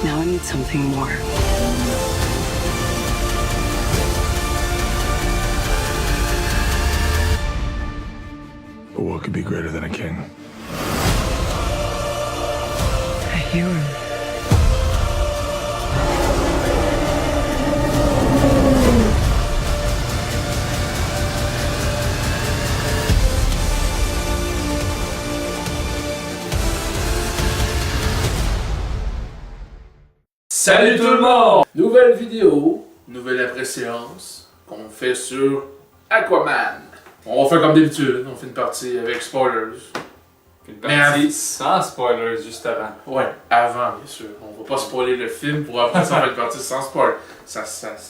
Now I need something more. But what could be greater than a king? A hero. Salut tout le monde! Nouvelle vidéo, nouvelle après-séance qu'on fait sur Aquaman. On va faire comme d'habitude, on fait une partie avec spoilers. Une partie sans spoilers juste avant. Ouais, avant bien sûr. On va pas spoiler le film pour après ça faire une partie sans spoil. Ça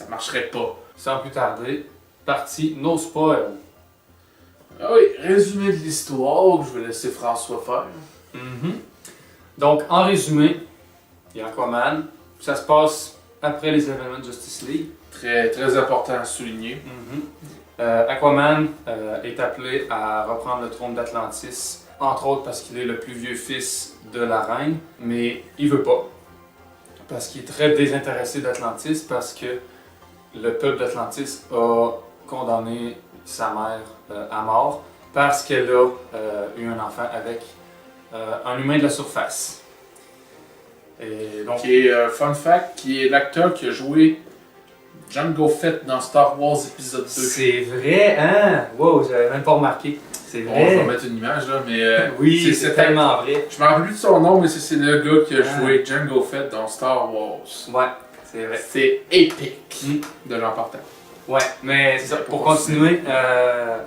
marcherait pas. Sans plus tarder, partie no spoil. Ah oui, résumé de l'histoire que je vais laisser François faire. Donc, en résumé, il y a Aquaman. Ça se passe après les événements de Justice League. Très, très important à souligner. Aquaman est appelé à reprendre le trône d'Atlantis, entre autres parce qu'il est le plus vieux fils de la reine, mais il veut pas. Parce qu'il est très désintéressé d'Atlantis, parce que le peuple d'Atlantis a condamné sa mère à mort, parce qu'elle a eu un enfant avec un humain de la surface. Et donc, Qui est, fun fact, qui est l'acteur qui a joué Jango Fett dans Star Wars épisode 2. c'est vrai, hein? Wow, j'avais même pas remarqué. C'est Bon, vrai. je vais mettre une image là, mais Oui, c'est tellement vrai. Je me rappelle plus de son nom, mais c'est le gars qui a joué Jango Fett dans Star Wars. Ouais, c'est vrai. C'est épique de l'emporter. Ouais, mais c'est ça, pour continuer,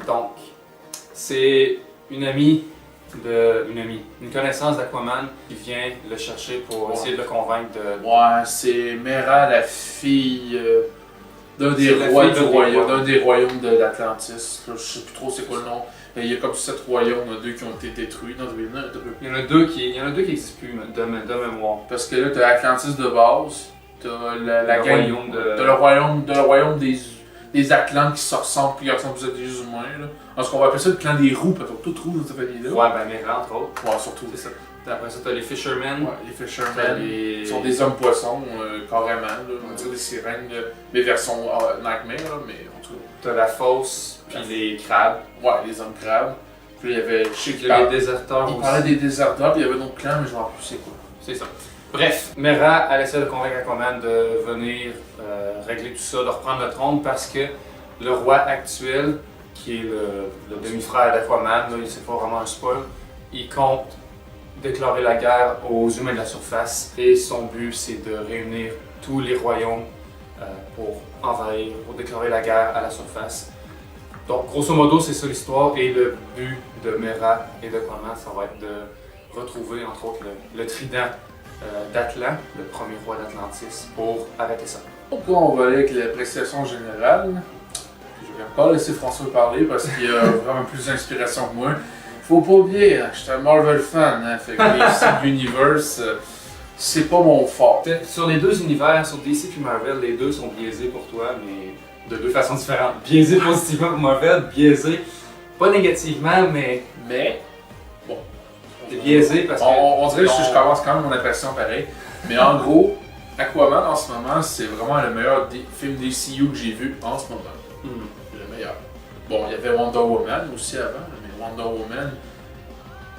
donc, c'est une connaissance d'Aquaman qui vient le chercher pour essayer de le convaincre de... Ouais, c'est Mera, la fille d'un C'est des la rois fille du d'un des royaume, rois. d'un des royaumes de l'Atlantis. Je sais plus trop c'est quoi le nom. Mais il y a comme 7 royaumes, il y en a 2 qui ont été détruits. Non, il y en a deux. Il y en a deux qui n'existent plus de mémoire. Parce que là, t'as Atlantis de base, t'as la Le gang, royaume de- t'as le royaume des Atlantes qui se ressemblent puis qui ressemblent plus à des humains. Là. Parce qu'on va appeler ça le clan des roux, parce qu'on tout roux dans cette famille-là. Ouais, ben Mera, entre autres. Ouais, surtout. C'est ça. Après ça, t'as les Fishermen. Ouais, les T'as Fishermen. les... Ils sont des hommes-poissons, carrément. Là. On dirait des sirènes, là. Mais version Nightmare, là, mais en tout cas. T'as la fosse, puis les crabes. Ouais, les hommes crabes. Puis il y avait. Je sais Il y a les déserteurs Il aussi. parlait des déserteurs, puis il y avait d'autres clans, mais je me rappelle plus c'est quoi. C'est ça. Bref, Mera, elle essaie de convaincre Aquaman de venir régler tout ça, de reprendre le trône parce que le roi actuel, qui est le demi-frère d'Aquaman, là, c'est pas vraiment un spoil, il compte déclarer la guerre aux humains de la surface et son but c'est de réunir tous les royaumes pour envahir, pour déclarer la guerre à la surface. Donc grosso modo c'est ça l'histoire et le but de Mera et d'Aquaman ça va être de retrouver entre autres le trident d'Atlan, le premier roi d'Atlantis, pour arrêter ça. Pourquoi on va aller avec l'appréciation générale? Je vais pas laisser François parler parce qu'il a vraiment plus d'inspiration que moi. Faut pas oublier, je suis un Marvel fan, hein, fait que les Universe, c'est pas mon fort. Sur les deux univers, sur DC et Marvel, les deux sont biaisés pour toi, mais de deux façons différentes. Biaisé positivement pour Marvel, biaisé pas négativement, mais bon, t'es biaisé parce que... on dirait que je commence quand même mon impression pareil. Mais en gros, Aquaman en ce moment, c'est vraiment le meilleur film DCU que j'ai vu en ce moment. Le meilleur. Bon, il y avait Wonder Woman aussi avant, mais Wonder Woman.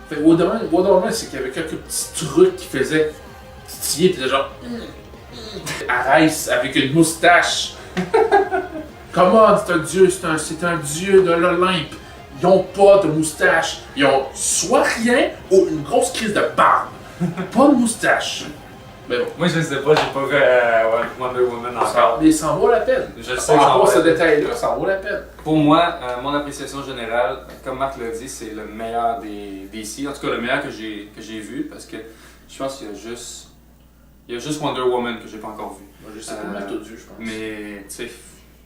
Fait, Wonder Woman, c'est qu'il y avait quelques petits trucs qui faisaient titiller, pis genre. Arès avec une moustache. Comment c'est un dieu, c'est un dieu de l'Olympe. Ils ont pas de moustache. Ils ont soit rien ou une grosse crise de barbe. Pas de moustache. Mais bon. Moi je sais pas, j'ai pas vu Wonder Woman encore. Mais ça en vaut la peine. Je sais que Par ça rapport à en ce vaut la peine. détail-là, ça en vaut la peine. Pour moi, mon appréciation générale, comme Marc l'a dit, c'est le meilleur des DC. En tout cas, le meilleur que j'ai vu, parce que je pense qu'il y a juste Wonder Woman que j'ai pas encore vu. Moi, je sais pas mal tout dû, je pense. Mais, tu sais,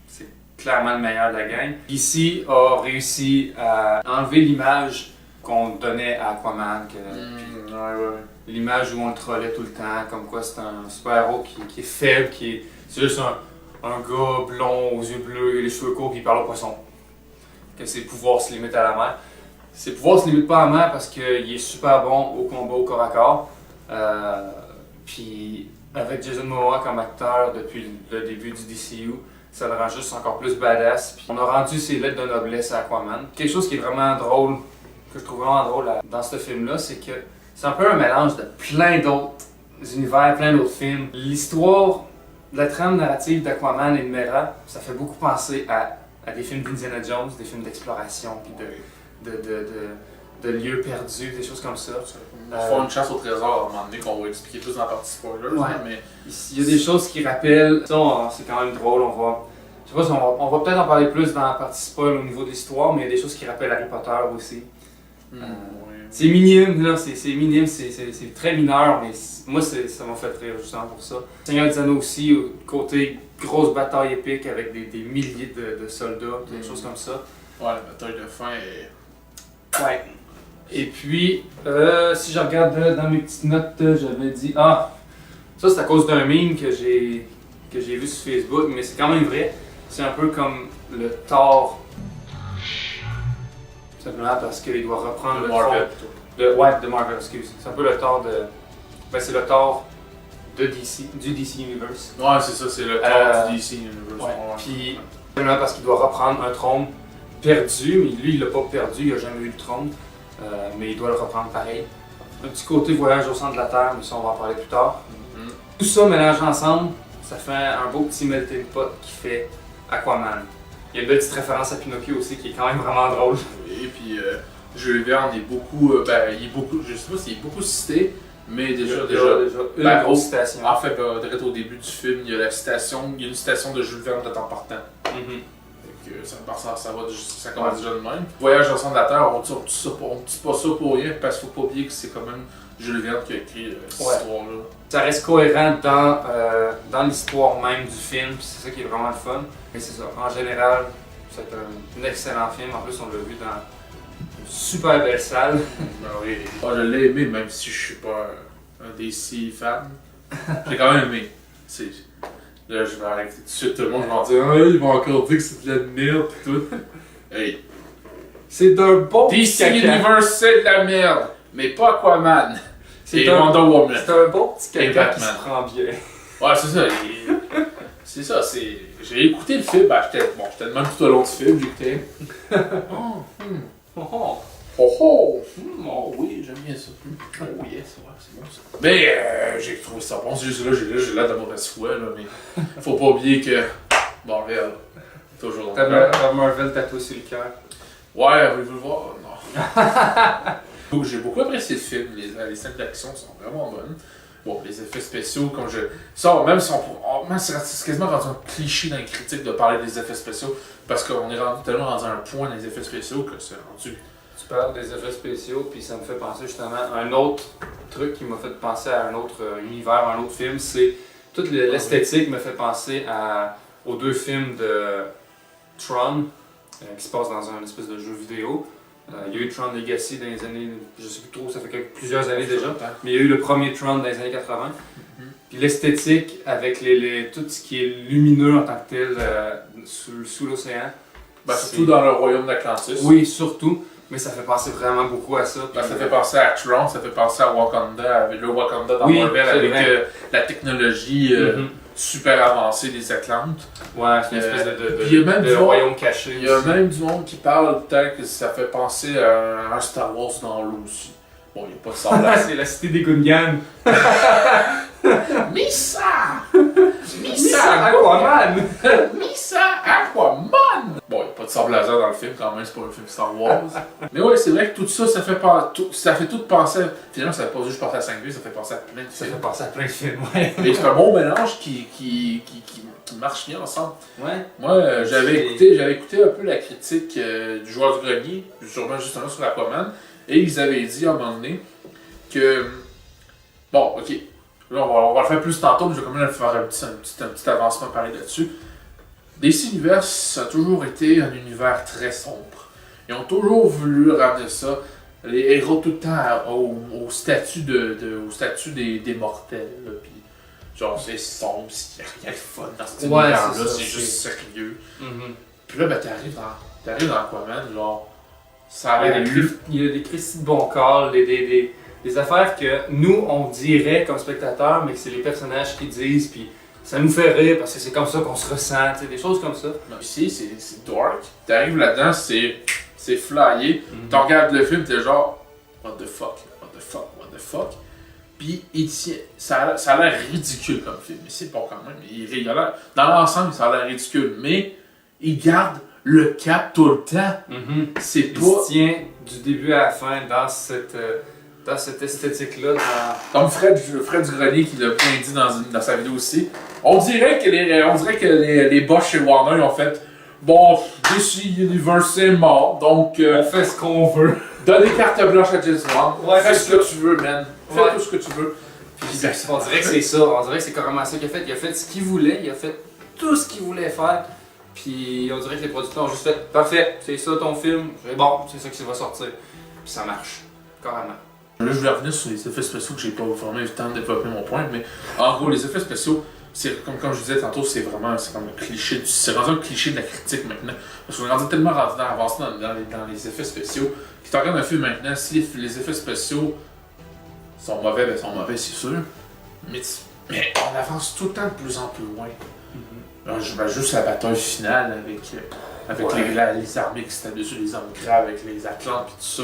c'est clairement le meilleur de la gang. DC a réussi à enlever l'image qu'on donnait à Aquaman, puis ouais. l'image où on le trollait tout le temps, comme quoi c'est un super-héros qui est faible, c'est juste un gars blond aux yeux bleus et les cheveux courts qui parle au poisson. Que ses pouvoirs se limitent à la mer. Ses pouvoirs se limitent pas à la mer parce qu'il est super bon au combat au corps à corps. Puis avec Jason Momoa comme acteur depuis le début du DCU, ça le rend juste encore plus badass. Puis on a rendu ses lettres de noblesse à Aquaman. Quelque chose qui est vraiment drôle, que je trouve vraiment drôle dans ce film-là, c'est que c'est un peu un mélange de plein d'autres univers, plein d'autres films. L'histoire, la trame narrative d'Aquaman et de Mera, ça fait beaucoup penser à des films d'Indiana Jones, des films d'exploration, puis de lieux perdus, des choses comme ça. On va faire une chasse au trésor à un moment donné qu'on va expliquer plus dans la partie spoiler. Ouais. Mais Il y a des choses qui rappellent. Ça, c'est quand même drôle. Je sais pas si on va peut-être en parler plus dans la partie spoil au niveau de l'histoire, mais il y a des choses qui rappellent Harry Potter aussi. ouais. C'est minime, là, c'est minime, c'est très mineur, mais moi ça m'a fait rire justement pour ça. Seigneur des Anneaux aussi, côté grosse bataille épique avec des milliers de soldats, des choses comme ça. Ouais, la bataille de fin est. Ouais. Et puis, si je regarde dans mes petites notes, j'avais dit, ça c'est à cause d'un meme que j'ai vu sur Facebook, mais c'est quand même vrai. C'est un peu comme le Thor. Simplement parce qu'il doit reprendre le Marvel. de Marvel, excuse. C'est un peu le Thor de. Ben, c'est le Thor de DC, du DC Universe. Ouais, c'est ça, c'est le temps du DC Universe. Ouais. Ouais. Puis, simplement parce qu'il doit reprendre un trône perdu, mais lui il l'a pas perdu, il a jamais eu le trône. Mais il doit le reprendre pareil. Un petit côté voyage au centre de la Terre, mais ça on va en parler plus tard. Tout ça mélangé ensemble, ça fait un beau petit melting pot qui fait Aquaman. Il y a une belle petite référence à Pinocchio aussi qui est quand même vraiment drôle. Et puis, Jules Verne est beaucoup. Il est beaucoup. Je sais pas s'il est beaucoup cité, mais déjà. Une Ben, grosse citation. En fait, direct au début du film, il y a une citation de Jules Verne de temps par temps. Que ça commence déjà de même. Voyage au centre de la Terre, on dit pas ça pour rien, parce qu'il faut pas oublier que c'est quand même Jules Verne qui a écrit cette histoire-là. Ça reste cohérent dans l'histoire même du film, c'est ça qui est vraiment le fun. Mais c'est ça, en général, c'est un excellent film. En plus, on l'a vu dans une super belle salle. Ben oui. Je l'ai aimé, même si je suis pas un DC fan. J'ai quand même aimé. Là, je vais arrêter tout de suite. Tout le monde va me dire, ils vont encore dire que c'est de la merde et tout. Hey. C'est un bon DC caca. Universe, c'est de la merde. Mais pas Aquaman. C'est Et un- Wonder Woman. C'est un bon petit Et caca qui Batman. se prend bien. Ouais, c'est ça. C'est ça, j'ai écouté le film. J'étais de même tout au long du film. J'écoutais. Oh oui, j'aime bien ça. Oh yes, ouais, c'est bon ça. Mais j'ai trouvé ça bon. C'est juste là, j'ai l'air de mauvaise foi, là, mais faut pas oublier que Marvel, toujours. T'as Marvel tatoué sur le cœur. Ouais, vous le voir? Non. Donc, j'ai beaucoup apprécié le film. Les scènes d'action sont vraiment bonnes. Bon, les effets spéciaux, comme je. Ça, même si c'est quasiment rendu un cliché dans les critiques de parler des effets spéciaux, parce qu'on est tellement rendu un point dans les effets spéciaux que c'est rendu. Tu parles des effets spéciaux, puis ça me fait penser justement à un autre truc qui m'a fait penser à un autre univers, un autre film. C'est toute l'esthétique me fait penser aux deux films de Tron qui se passent dans un espèce de jeu vidéo. Il y a eu Tron Legacy dans les années, je sais plus trop, ça fait plusieurs années déjà, mais il y a eu le premier Tron dans les années 80. Puis l'esthétique avec tout ce qui est lumineux en tant que tel sous l'océan. Ben, surtout dans le royaume d'Atlantis. Oui, surtout. Mais ça fait penser vraiment beaucoup à ça. Ben, ça fait penser à Tron, ça fait penser à Wakanda, avec le Wakanda dans Oui, Marvel, c'est avec vrai. la technologie super avancée des Atlantes. Ouais, c'est une espèce il y a même de du monde- royaume caché. Il y a aussi. même du monde qui parle peut-être que ça fait penser à un Star Wars dans l'eau aussi. Bon, il n'y a pas de sable laser. C'est la cité des Gungans. Missa! Missa Aquaman! Missa Aquaman! Bon, il n'y a pas de sable laser dans le film quand même, c'est pas un film Star Wars. Mais ouais, c'est vrai que tout ça, ça fait tout penser. Finalement, ça fait pas juste penser à 5 ça fait penser à plein de Ça films. fait penser à plein de films, ouais. Mais c'est un bon mélange qui marche bien ensemble. Ouais. Moi, j'avais écouté un peu la critique du joueur du grenier, justement sur Aquaman, et ils avaient dit à un moment donné que. Bon, ok. Là, on va le faire plus tantôt, mais je vais quand même faire un petit avancement parler là-dessus. DC Universe, ça a toujours été un univers très sombre. Ils ont toujours voulu ramener ça, les héros tout le temps au statut des mortels. Là, pis, genre, c'est sombre, il n'y a rien de fun dans cet Ouais, univers-là, c'est ça, c'est juste sérieux. Mhm. Puis là, ben, t'arrives dans Aquaman, genre, ça a l'air Il y a des Christy de bon corps, des des affaires que nous, on dirait comme spectateurs, mais que c'est les personnages qui disent, puis ça nous fait rire parce que c'est comme ça qu'on se ressent, tu sais, des choses comme ça. Ici, c'est dark. T'arrives là-dedans, c'est flyé. Tu regardes le film, t'es genre, what the fuck, what the fuck, what the fuck. Puis ça a l'air ridicule comme film, mais c'est pas quand même. Il a l'air, dans l'ensemble, ça a l'air ridicule, mais il garde le cap tout le temps. C'est Il pas. se tient du début à la fin dans cette esthétique-là. Comme Fred Grenier qui l'a bien dit dans sa vidéo aussi, on dirait que les boss chez Warner ils ont fait bon, DC Universe est mort, donc On fait ce qu'on veut. donne des cartes blanches à James Wan, Ouais, fais c'est ce que tu veux, man. Fais Ouais. tout ce que tu veux. Puis, On dirait que c'est ça, on dirait que c'est carrément ça qu'il a fait. Il a fait ce qu'il voulait, il a fait tout ce qu'il voulait faire. Puis on dirait que les producteurs ont juste fait parfait, c'est ça ton film, c'est bon, c'est ça qui va sortir. Puis ça marche, carrément. Là, je voulais revenir sur les effets spéciaux que j'ai pas vraiment eu le temps de développer mon point, mais en gros, les effets spéciaux, c'est comme je disais tantôt, c'est comme le cliché, c'est rendu un cliché de la critique maintenant. Parce qu'on est rendu tellement avancé dans les effets spéciaux. Puis tu regardes un film maintenant, si les effets spéciaux sont mauvais, ben ils sont mauvais, c'est sûr. Mais on avance tout le temps de plus en plus loin. Alors, juste la bataille finale avec les armées qui se tapent dessus, les armes graves, avec les Atlantes et tout ça.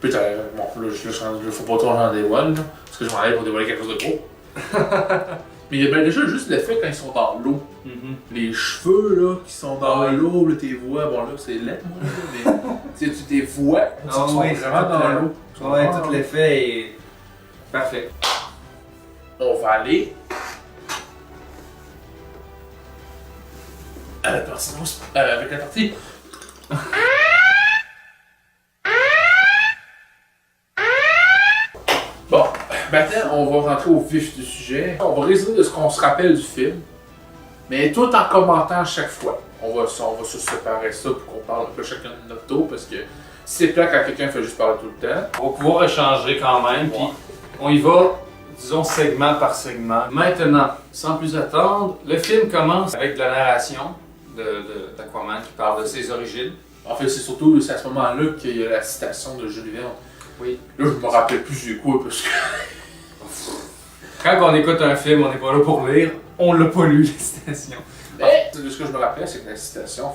Puis bon, là, faut pas trop en dévoiler, parce que je m'en allais pour dévoiler quelque chose de gros. Mais il y a déjà juste l'effet quand ils sont dans l'eau. Les cheveux là, qui sont dans l'eau, là, tes voix, bon là c'est laid moi, là, mais tu tes voix qui sont vraiment dans l'eau. Ouais, tout l'effet est parfait. On va aller à la partie avec la partie. Bon, maintenant on va rentrer au vif du sujet. On va résumer de ce qu'on se rappelle du film, mais tout en commentant à chaque fois. On va se séparer ça pour qu'on parle un peu chacun de notre tour, parce que c'est plat quand quelqu'un fait juste parler tout le temps. On va pouvoir échanger quand même, puis on y va, disons, segment par segment. Maintenant, sans plus attendre, le film commence avec de la narration d'Aquaman qui parle de ses origines. En fait, c'est à ce moment-là qu'il y a la citation de Jules Verne. Oui. Là, je me rappelle plus du coup, parce que. Quand on écoute un film, on n'est pas là pour lire, on l'a pas lu, la citation. Mais ce que je me rappelle, c'est que la citation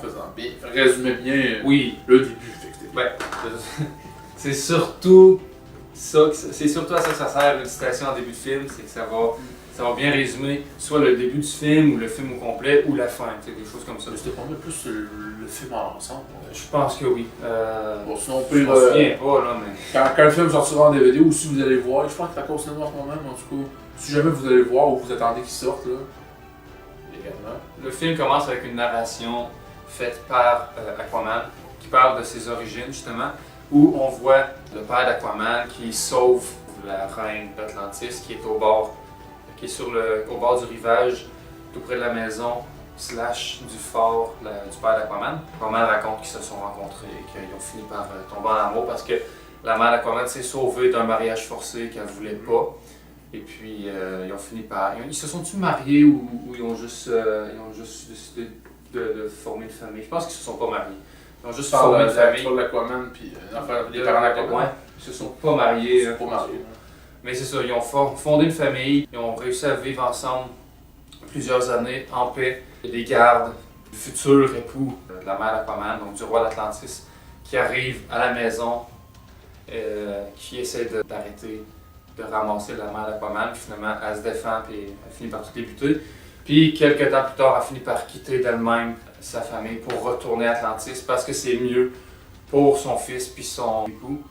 résumait bien Oui. le début. Fait que c'était- Ouais. C'est surtout ça, c'est surtout à ça que ça sert une citation en début de film, c'est que ça va bien résumer soit le début du film, ou le film au complet, ou la fin, tu sais, des choses comme ça. Mais c'était pas mal plus le film en ensemble. Je pense que oui. Bon, sinon, on Je peut. m'en souviens pas, là, mais... Quand le film sortira en DVD, ou si vous allez le voir, je pense que c'est encore au cinéma en ce moment, mais en tout cas, si jamais vous allez le voir ou vous attendez qu'il sorte, là, également. Le film commence avec une narration faite par Aquaman, qui parle de ses origines, justement, où on voit le père d'Aquaman qui sauve la reine d'Atlantis, qui est au bord du rivage, tout près de la maison, / du fort du père d'Aquaman. Aquaman raconte qu'ils se sont rencontrés, qu'ils ont fini par tomber en amour parce que la mère d'Aquaman s'est sauvée d'un mariage forcé qu'elle voulait pas. Et puis ils ont fini par... Ils se sont-ils mariés ou ils ont juste décidé de former une famille? Je pense qu'ils se sont pas mariés. Ils ont juste formé une famille. Sur l'Aquaman, puis les parents d'Aquaman. Ouais, ils se sont pas mariés. Ils sont pas mariés. Mais c'est ça, ils ont fondé une famille, ils ont réussi à vivre ensemble plusieurs années en paix. Il y a des gardes, du futur époux de la mère d'Aquaman, donc du roi d'Atlantis, qui arrivent à la maison, qui essaie d'arrêter de ramasser la mère d'Aquaman. Finalement, elle se défend et elle finit par tout débuter. Puis, quelques temps plus tard, elle finit par quitter d'elle-même sa famille pour retourner à Atlantis parce que c'est mieux pour son fils puis son époux.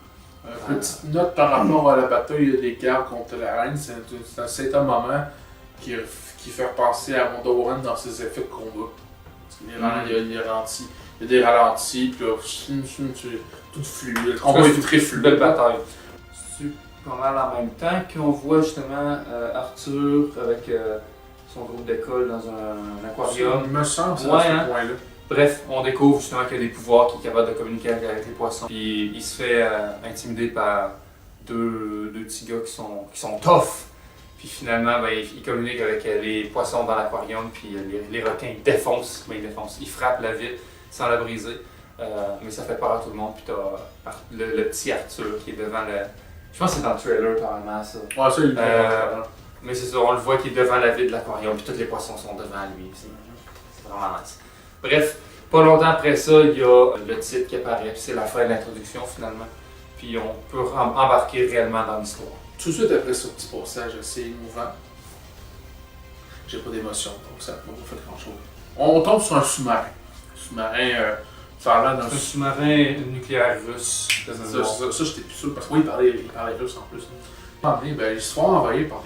Petite note par rapport à la bataille des gardes contre la reine, c'est un certain moment qui fait penser à Wonder Woman dans ses effets de combat. Parce qu'il y a des ralentis, puis là, tout fluide. Le combat est très Une fluide. belle bataille. C'est pas mal en même temps qu'on voit justement Arthur avec son groupe d'école dans un aquarium. Il me semble que c'est Ouais, à ce hein. point-là. Bref, on découvre justement qu'il y a des pouvoirs, qu'il est capable de communiquer avec les poissons. Puis il se fait intimider par deux petits gars qui sont tough. Puis finalement, ben, il communique avec les poissons dans l'aquarium, puis les requins ils défoncent. Ils frappent la vitre sans la briser. Mais ça fait peur à tout le monde. Puis t'as le petit Arthur qui est devant Je pense que c'est dans le trailer, apparemment, ça. Ouais, ça, il le fait. Mais c'est ça, on le voit qu'il est devant la vide de l'aquarium, puis tous les poissons sont devant lui. C'est vraiment nice. Bref, pas longtemps après ça, il y a le titre qui apparaît, puis c'est la fin de l'introduction finalement. Puis on peut embarquer réellement dans l'histoire. Tout de suite après ce petit passage assez émouvant, j'ai pas d'émotion, donc ça m'a pas fait grand chose. On tombe sur un sous-marin. Sous-marin, ça a l'air d'un C'est un sous-marin nucléaire russe. Ça, j'étais plus sûr, parce qu'il parlait russe en plus. À un moment donné, ben, ils se font envahir par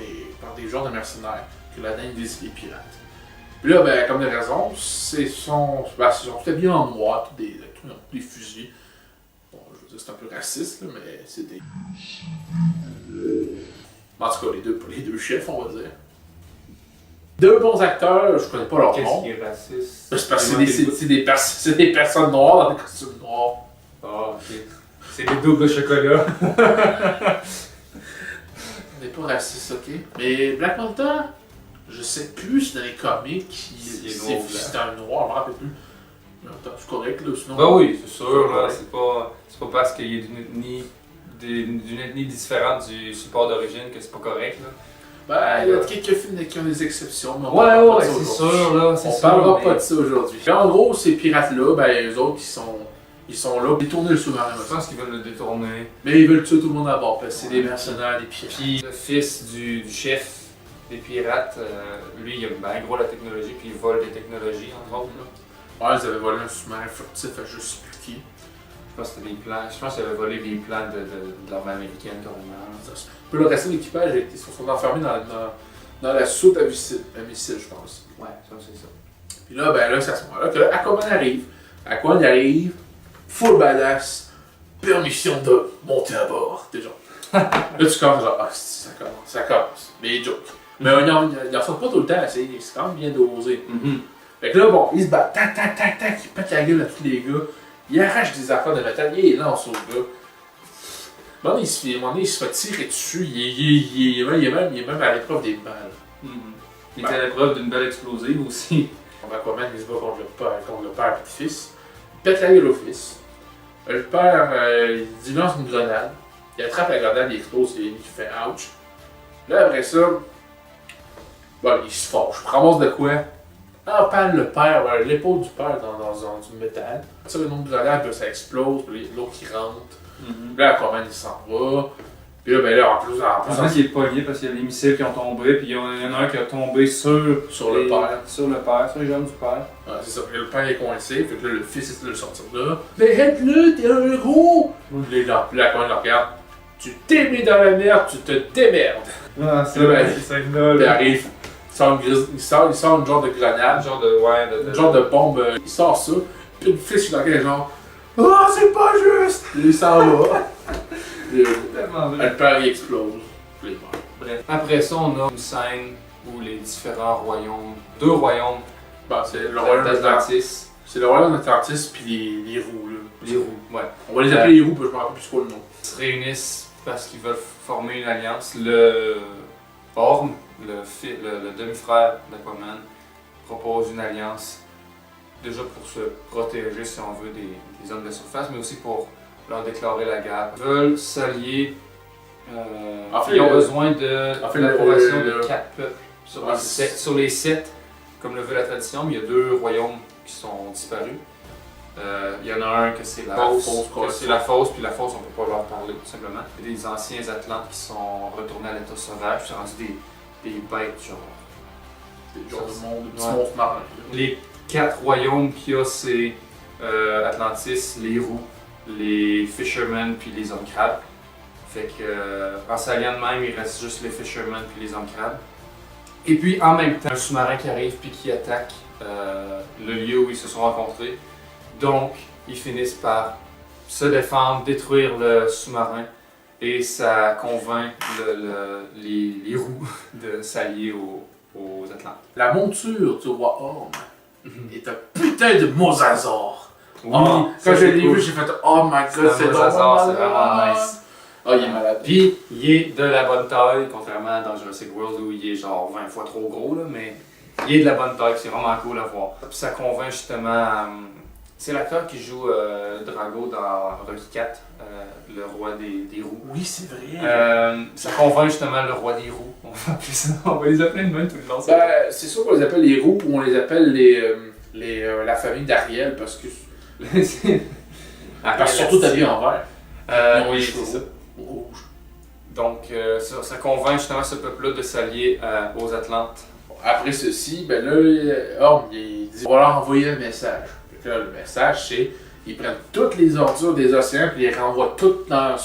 des genres de mercenaires que là-dedans ils disent les pirates. Puis là, ben, comme des raisons, ils sont tout habillés en noir, tous des fusils. Bon, je veux dire, c'est un peu raciste, là, mais c'est des. En tout cas, les deux chefs, on va dire. Deux bons acteurs, je connais pas leur Qu'est-ce nom. qui est raciste? C'est parce que c'est des personnes noires dans des costumes noirs. Ah, ok. C'est des doubles chocolat. On n'est pas raciste, ok? Mais Black Manta, je sais plus si dans les comics, c'est un noir, je me rappelle plus. Mais attends, c'est correct, là, sinon... Ben oui, c'est sûr, là, Ouais. c'est pas parce qu'il est d'une ethnie différente du support d'origine que c'est pas correct, là. Ben, il y a quelques films qui ont des exceptions, mais on Ouais, parlera pas de ouais, ça c'est aujourd'hui. sûr, là, c'est On sûr. parlera mais pas de ça aujourd'hui. Puis en gros, ces pirates-là, ben, eux autres, ils sont là pour détourner le sous-marin. Je pense qu'ils veulent le détourner. Mais ils veulent tuer tout le monde à bord, parce que c'est des mercenaires, des pirates. Puis le fils du chef des pirates, lui, il aime bien gros la technologie, puis il vole des technologies, entre autres, là. Ouais, ils avaient volé un sous-marin furtif à je sais plus qui. Je pense que c'était des plans. Je pense qu'il avait volé des plans de l'armée américaine, carrément. Puis le reste de l'équipage, ils se sont enfermés dans la soute à missile, je pense. Ouais, ça c'est ça. Puis là, ben là, c'est à ce moment-là que Aquaman arrive. Aquaman il arrive, full badass, permission de monter à bord. Déjà. Là, tu commences genre, ah, ça commence. Mais il joke. Mais ils en sortent pas tout le temps, c'est quand même bien dosé. Fait que là, bon, ils se battent, tac, tac, tac, tac, ils pètent la gueule à tous les gars. Ils arrachent des affaires de métal, ils lancent au gars. À un moment donné, il se fait tirer dessus, il est même à l'épreuve des balles. Il était à l'épreuve d'une belle explosive aussi. Aquaman, il se bat contre le père et le fils. Il pète la gueule au fils. Le père, il lance une grenade. Il attrape la grenade, il explose, il fait ouch. Là, après ça, bon, il se fâche. Il ramasse de quoi? Empale le père, l'épaule du père dans du métal. Il tire une autre grenade, puis ça explose, puis l'autre qui rentre. Là, Aquaman, il s'en va. Puis là, ben là, en plus, il est pogné parce qu'il y a des missiles qui ont tombé, puis il y en a un qui a tombé sur le père. Sur les jambes du père. Ouais, c'est ça. Puis le père est coincé, fait que là, le fils essaie de le sortir de là. Mais aide-le, t'es un héros! Puis là, Aquaman le regarde. Tu t'es mis dans la merde, tu te démerdes. Ah, c'est vrai, c'est Puis il arrive, il sort une genre de grenade, une genre de bombe, il sort ça. Puis le fils, il regarde genre, oh, c'est pas juste! Puis il s'en va. Le père, il explose. Puis il meurt. Bref. Après ça, on a une scène où les différents royaumes, deux royaumes Bon, c'est le royaume d'Atlantis. d'Atlantis, C'est le royaume d'Atlantis, puis les roues, là. les roues, ouais, On va les appeler les roues, puis je me rappelle plus quoi le nom. se réunissent parce qu'ils veulent former une alliance. Le Orm, le demi-frère d'Aquaman, propose une alliance déjà pour se protéger, si on veut, des hommes de surface, mais aussi pour leur déclarer la guerre. Ils veulent s'allier. En fait, ils ont besoin de l'approbation le- de 4 peuples sur, Ouais, sur les 7, comme le veut la tradition, mais il y a 2 royaumes qui sont disparus. Il y en a un que c'est la Fosse, fosse, puis la fosse on peut pas leur parler tout simplement. Il y a des anciens Atlantes qui sont retournés à l'état sauvage, puis sont rendus des bêtes genre. Des genres de monde, des petits Ouais. monstres marins. Les 4 royaumes qu'il y a, c'est Atlantis, les roues, les Fishermen puis les hommes crabes. Fait que en s'alliant de même, il reste juste les Fishermen puis les hommes crabes. Et puis en même temps, un sous-marin qui arrive puis qui attaque le lieu où ils se sont rencontrés. Donc, ils finissent par se défendre, détruire le sous-marin et ça convainc les roues de s'allier aux Atlantes. La monture du roi Orm est un putain de mosasaure. Oui, Quand ça, je c'est l'ai cool. vu, j'ai fait oh my god, c'est Mosasaur, drôle. c'est vraiment nice. Ah, il est malade. Puis, il est de la bonne taille, contrairement dans Jurassic World où il est genre 20 fois trop gros, là, mais il est de la bonne taille, c'est vraiment cool à voir. Puis ça convainc justement C'est l'acteur qui joue Drago dans Rocky IV, le roi des roues. Oui, c'est vrai. Ça convainc justement le roi des roues. On va appeler ça. On va les appeler de même tout le long. Ben, c'est sûr qu'on les appelle les roues ou on les appelle la famille d'Ariel parce que. Parce que surtout habillés en vert. Oui, c'est ça. Rouge. Donc, ça convainc justement ce peuple-là de s'allier aux Atlantes. Après ceci, ben là, Orm, il dit on va leur envoyer un message. Fait que là, le message, c'est ils prennent toutes les ordures des océans et ils les renvoient toutes à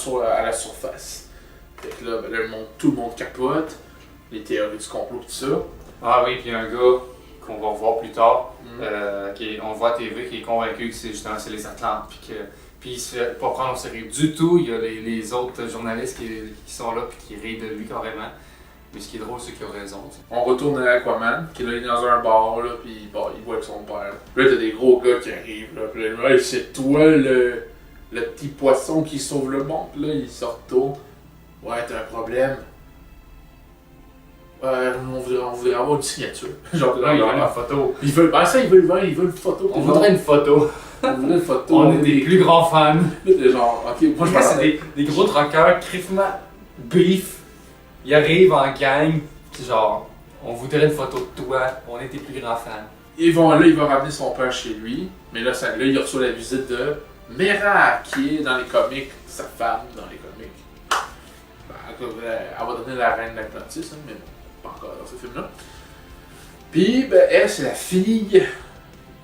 la surface. Fait que là, ben là, tout le monde capote, les théories du complot, tout ça. Ah oui, puis il y a un gars qu'on va revoir plus tard, on le voit à TV, qui est convaincu que c'est justement les Atlantes, puis il se fait pas prendre au sérieux du tout. Il y a les autres journalistes qui sont là puis qui rient de lui carrément. Mais ce qui est drôle, c'est qu'il a raison. On retourne à Aquaman, qui est là, il est dans un bar, là, puis bon, il boit avec son père. Puis là, t'as des gros gars qui arrivent, là, puis là, hey, c'est toi le petit poisson qui sauve le monde. Puis là, il se retourne. Ouais, t'as un problème. On voudrait avoir une signature. Genre, Là, il y a une photo. Ils veulent une photo. On voudrait une photo. On voudrait une photo. On est des plus grands fans. Là, genre, ok, moi je Moi, c'est m'attendais. des gros truckers, criffement beef. Ils arrivent en gang, pis genre, on voudrait une photo de toi, on est tes plus grands fans. Il va ramener son père chez lui, mais là, il reçoit la visite de Mera, qui est dans les comics, sa femme dans les comics. Ben, elle va devenir la reine d'Atlantis, hein, mais pas encore dans ce film-là. Puis, ben, elle, c'est la fille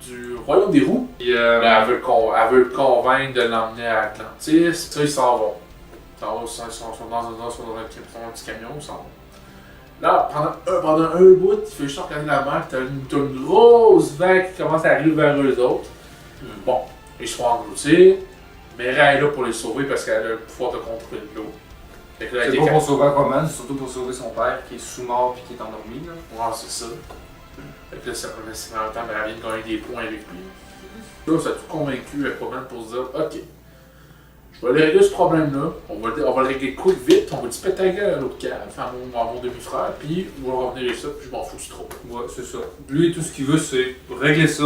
du royaume des roues. Puis, Ben, elle veut le convaincre de l'emmener à Atlantis. Ça, ils s'en vont. Ils sont dans un petit camion, ils s'en vont. Là, pendant un bout, il fait juste regarder la mer, t'as une grosse vague qui commence à arriver vers eux autres. Bon, ils se font engloutir, mais elle est là pour les sauver parce qu'elle a le pouvoir de contrôler l'eau. Fait que là, c'est pas pour sauver Aquaman, c'est surtout pour sauver son père qui est sous-mort puis qui est endormi. Là. Ouais, c'est ça. Fait que là, ça prend en même temps, mais elle vient de gagner des points avec lui. Là, ça a tout convaincu Aquaman pour se dire, ok, je vais aller régler ce problème-là, on va le régler quick vite, on va dire péter la gueule à l'autre cave, enfin à mon demi-frère, puis on va revenir avec ça, puis je m'en fous du trop. Ouais, c'est ça. Lui, tout ce qu'il veut, c'est régler ça.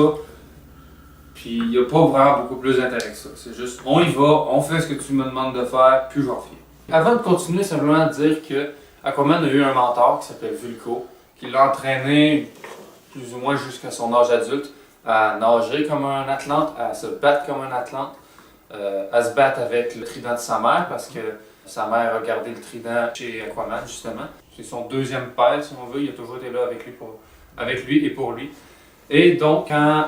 Puis il n'y a pas vraiment beaucoup plus d'intérêt que ça. C'est juste, on y va, on fait ce que tu me demandes de faire, puis j'en fais. Avant de continuer, simplement dire que Aquaman a eu un mentor qui s'appelle Vulko, qui l'a entraîné plus ou moins jusqu'à son âge adulte à nager comme un Atlante, à se battre comme un Atlante, à se battre avec le trident de sa mère, parce que sa mère a gardé le trident chez Aquaman, justement. C'est son deuxième père, si on veut. Il a toujours été là avec lui et pour lui. Et donc, quand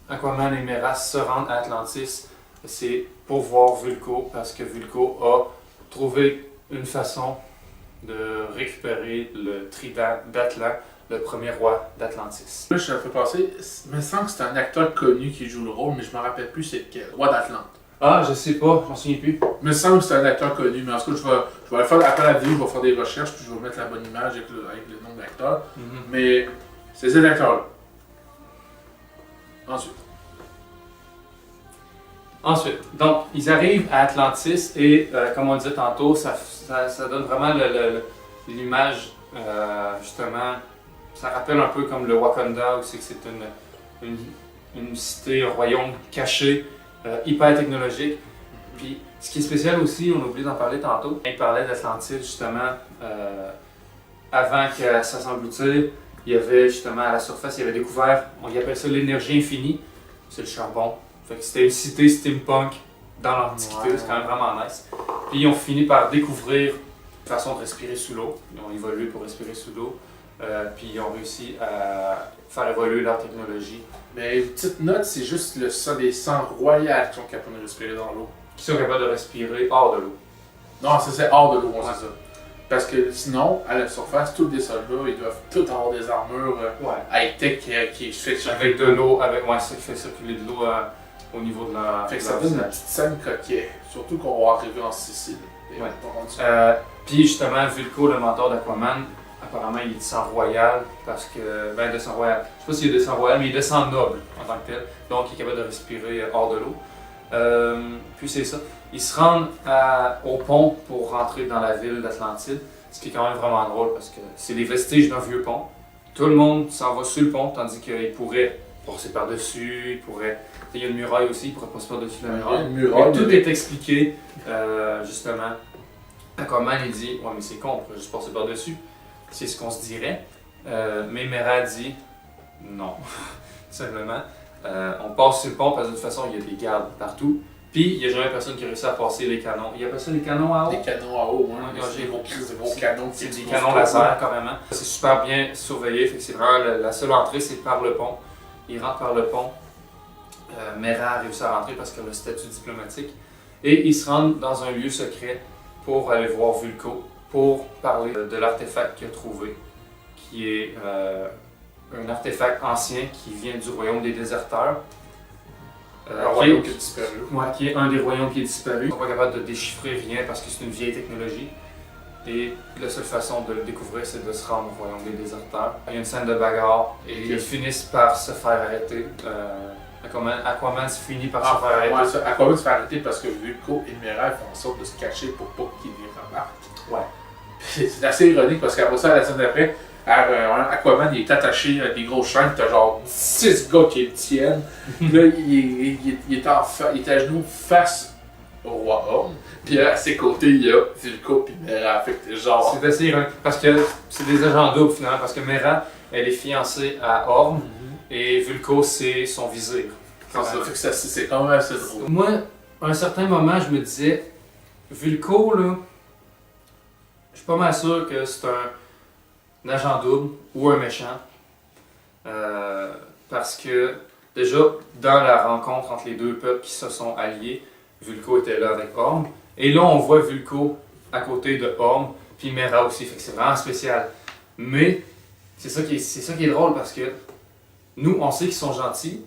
Aquaman et Mera se rendent à Atlantis, c'est pour voir Vulko, parce que Vulko a trouvé une façon de récupérer le trident d'Atlan, le premier roi d'Atlantis. Là, je suis un peu passé, il me semble que c'est un acteur connu qui joue le rôle, mais je me rappelle plus c'est lequel. Roi d'Atlante. Ah, je sais pas, j'en souviens plus. Il me semble que c'est un acteur connu, mais en tout cas, je vais faire après la vidéo, je vais faire des recherches, puis je vais mettre la bonne image avec le nom de l'acteur. Mais c'est cet acteur-là. Ensuite, donc, ils arrivent à Atlantis et, comme on disait tantôt, ça donne vraiment l'image, justement, ça rappelle un peu comme le Wakanda, où c'est que c'est une cité, un royaume caché, hyper technologique. Puis, ce qui est spécial aussi, on a oublié d'en parler tantôt, il parlait d'Atlantis, justement, avant que ça s'engloutisse, il y avait justement à la surface, il y avait découvert, on y appelle ça l'énergie infinie, c'est le charbon. Fait que c'était une cité steampunk dans l'Antiquité, c'est quand même vraiment nice. Puis ils ont fini par découvrir une façon de respirer sous l'eau. Ils ont évolué pour respirer sous l'eau. Puis ils ont réussi à faire évoluer leur technologie. Mais une petite note, c'est juste les sangs royales qui sont capables de respirer dans l'eau. Qui sont capables de respirer hors de l'eau. Non, c'est hors de l'eau, c'est ça. Parce que sinon, à la surface, tous les soldats, ils doivent tous avoir des armures high-tech qui fait circuler. Avec de l'eau, ça qui fait circuler de l'eau au niveau de la. Fait que ça donne une petite scène coquette. Surtout qu'on va arriver en Sicile. Puis justement, Vulko, le mentor d'Aquaman, apparemment il est de sang royal, parce que. Ben, de sang royal. Je sais pas s'il est de sang royal, mais il est de sang noble en tant que tel. Donc il est capable de respirer hors de l'eau. Puis c'est ça. Ils se rendent au pont pour rentrer dans la ville d'Atlantide, ce qui est quand même vraiment drôle parce que c'est les vestiges d'un vieux pont. Tout le monde s'en va sur le pont, tandis qu'ils pourraient passer par-dessus, ils pourraient Il y a une muraille aussi, il ne pourrait pas se faire dessus la Il y a muraille. une muraille, Et tout mais- est expliqué, justement. Aquaman, il dit « Ouais, mais c'est con, on pourrait juste passer par-dessus. » C'est ce qu'on se dirait. Mais Mera dit « Non, simplement. On passe sur le pont parce que de toute façon, il y a des gardes partout. Puis, il n'y a jamais personne qui réussit à passer les canons. Il y a pas ça, les canons à eau? Des canons à eau, hein. Ouais, J'ai gros canons. C'est des canons laser, carrément. C'est super bien surveillé, fait que c'est vraiment la seule entrée, c'est par le pont. Il rentre par le pont. Mera a réussi à rentrer parce qu'elle a le statut diplomatique. Et ils se rendent dans un lieu secret pour aller voir Vulko, pour parler de l'artefact qu'il a trouvé, qui est un artefact ancien qui vient du royaume des déserteurs. Un royaume qui a disparu. Ouais, qui est un des royaumes qui est disparu. Ils sont pas capables de déchiffrer rien parce que c'est une vieille technologie. Et la seule façon de le découvrir, c'est de se rendre au royaume des déserteurs. Il y a une scène de bagarre et ils finissent par se faire arrêter. Aquaman finit par se faire arrêter. Ouais, ça, Aquaman se fait arrêter parce que Vulko et Mera font en sorte de se cacher pour pas qu'ils les remarquent. Ouais. C'est assez ironique parce qu'après ça, la scène d'après, Aquaman il est attaché à des grosses chaînes, t'as genre 6 gars qui le tiennent. Puis là, il est à genoux face au roi Orm. Puis à ses côtés, il y a Vulko et Mera. Fait que t'es genre. C'est assez ironique parce que c'est des agents doubles finalement. Parce que Mera, elle est fiancée à Orm et Vulko, c'est son vizir. Fait que c'est quand même assez drôle. Moi, à un certain moment, je me disais, Vulko, là, je suis pas mal sûr que c'est un agent double ou un méchant. Parce que, déjà, dans la rencontre entre les deux peuples qui se sont alliés, Vulko était là avec Orm. Et là, on voit Vulko à côté de Orm, puis Mera aussi. Fait que c'est vraiment spécial. Mais, c'est ça qui est drôle parce que nous, on sait qu'ils sont gentils.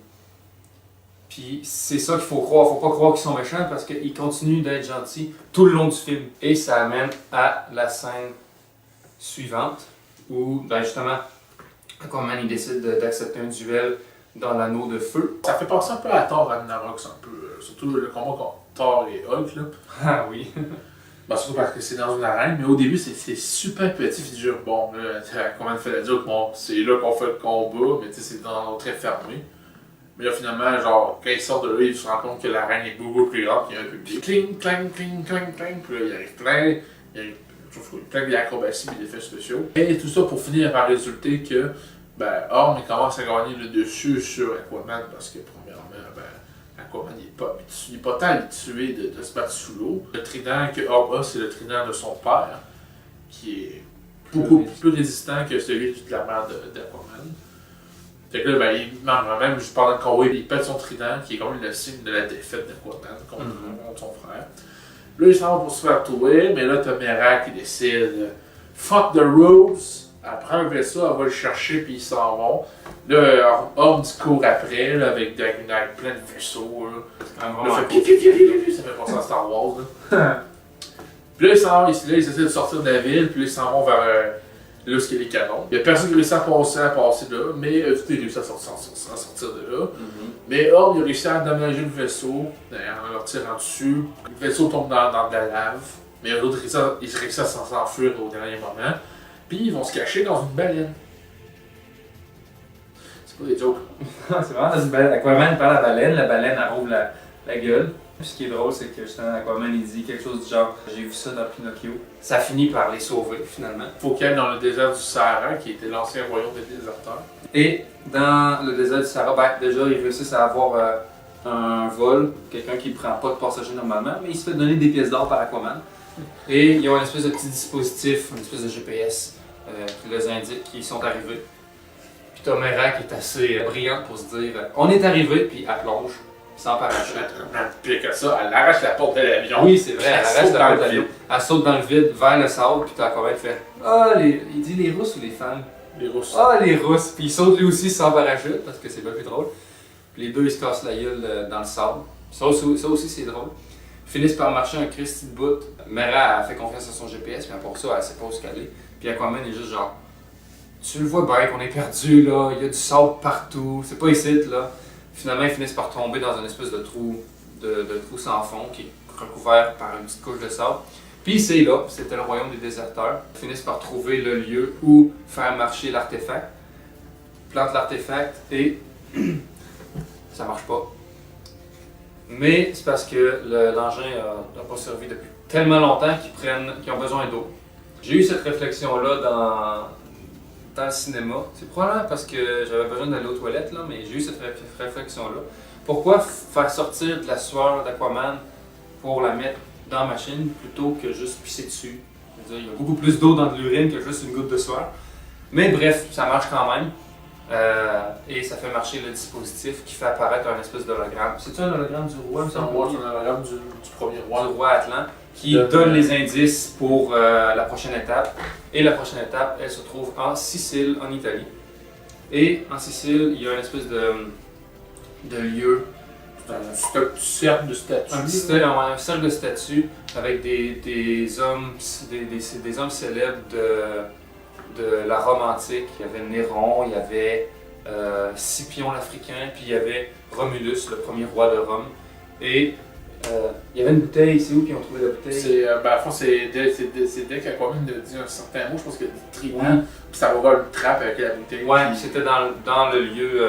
Puis c'est ça qu'il faut croire. Faut pas croire qu'ils sont méchants parce qu'ils continuent d'être gentils tout le long du film. Et ça amène à la scène suivante où, ben justement, Aquaman il décide d'accepter un duel dans l'anneau de feu. Ça fait penser un peu à Thor Ragnarok, un peu. Surtout le combat contre Thor et Hulk. Là. Ah oui. Ben, surtout parce que c'est dans une arène, mais au début c'est super petit. Puis genre, bon, Aquaman fait la joke, bon, c'est là qu'on fait le combat, mais tu sais, c'est dans très fermé. Mais là, finalement, genre, quand ils sortent de là, ils se rendent compte que l'arène est beaucoup plus grande, qu'il y a un public. Cling, clang, cling, clang, clang. Puis là, il arrive plein d'acrobaties et d'effets spéciaux. Et tout ça pour finir par résulter que, ben, Orm, il commence à gagner le dessus sur Aquaman parce que, premièrement, ben, Aquaman, il est pas tant habitué de se battre sous l'eau. Le trident que Orm a, c'est le trident de son père, qui est beaucoup plus résistant que celui de la mère d'Aquaman. Fait que là, ben, même pendant le combat, il pète son trident, qui est comme le signe de la défaite d'Aquaman contre son frère. Là, il s'en va pour se faire trouver, mais là, t'as Mera qui décide fuck the rules. Elle prend un vaisseau, elle va le chercher, puis ils s'en vont. Là, Orm court après, là, avec plein de vaisseaux. Là, ça fait penser à Star Wars. Là. Puis là, ils essaient de sortir de la ville, puis là, ils s'en vont vers là où il y a les canons. Il n'y a personne qui réussit à passer là, mais tout est réussi à sortir de là. Mais Orm, il a réussi à endommager le vaisseau en leur tirant dessus. Le vaisseau tombe dans de la lave, mais eux autres, ils réussissent à s'enfuir au dernier moment. Puis ils vont se cacher dans une baleine. C'est pas des jokes. C'est vraiment dans une baleine. Aquaman parle à la baleine elle rouvre la gueule. Puis ce qui est drôle, c'est que justement, Aquaman il dit quelque chose du genre j'ai vu ça dans Pinocchio. Ça finit par les sauver finalement. Faut qu'il aille dans le désert du Sahara, qui était l'ancien royaume des déserteurs. Et dans le désert du Sahara, ben, déjà ils réussissent à avoir un vol, quelqu'un qui ne prend pas de passagers normalement, mais il se fait donner des pièces d'or par Aquaman. Et ils ont une espèce de petit dispositif, une espèce de GPS qui les indique qu'ils sont arrivés. Puis t'as Mera qui est assez brillante pour se dire on est arrivé, puis elle plonge sans parachute. Puis que ça, elle arrache la porte de l'avion. Oui, c'est vrai, elle arrache la porte de l'avion. vide. Elle saute dans le vide vers le sable, puis t'as Aquaman qui fait ah, il dit les Russes ou les femmes? Les Russes. Ah, les Russes! Puis il saute lui aussi sans parachute parce que c'est bien plus drôle. Puis les deux ils se cassent la gueule dans le sable. Ça aussi c'est drôle. Ils finissent par marcher un Christy de bout. Mera a fait confiance à son GPS, mais pour ça elle sait pas où se caler. Puis Aquaman est juste genre tu le vois bien qu'on est perdu là, il y a du sable partout, c'est pas ici là. Finalement ils finissent par tomber dans une espèce de trou trou sans fond qui est recouvert par une petite couche de sable. Puis c'est là, c'était le royaume des déserteurs. Ils finissent par trouver le lieu où faire marcher l'artefact. Plante l'artefact et ça marche pas. Mais c'est parce que l'engin n'a pas servi depuis tellement longtemps qu'ils ont besoin d'eau. J'ai eu cette réflexion-là dans le cinéma. C'est probablement parce que j'avais besoin d'aller aux toilettes, là, mais j'ai eu cette réflexion-là. Pourquoi faire sortir de la sueur d'Aquaman pour la mettre dans la machine plutôt que juste pisser dessus? Je veux dire, il y a beaucoup plus d'eau dans de l'urine que juste une goutte de sueur. Mais bref, ça marche quand même. Et ça fait marcher le dispositif qui fait apparaître un espèce d'hologramme. C'est-tu un hologramme du roi? C'est un hologramme du premier roi. Du roi Atlan, qui donne les indices pour la prochaine étape. Et la prochaine étape, elle se trouve en Sicile, en Italie. Et en Sicile, il y a une espèce de lieu. Un cercle de statues. Un cercle de statues avec des hommes célèbres de la Rome antique. Il y avait Néron, il y avait Scipion l'Africain, puis il y avait Romulus, le premier roi de Rome. Et il y avait une bouteille, c'est où qu'ils ont trouvé la bouteille? À fond, c'est dès qu'Aquaman dit un certain mot, je pense qu'il y a des tridents, puis ça va voir une trappe avec la bouteille. Ouais, puis c'était dans le lieu,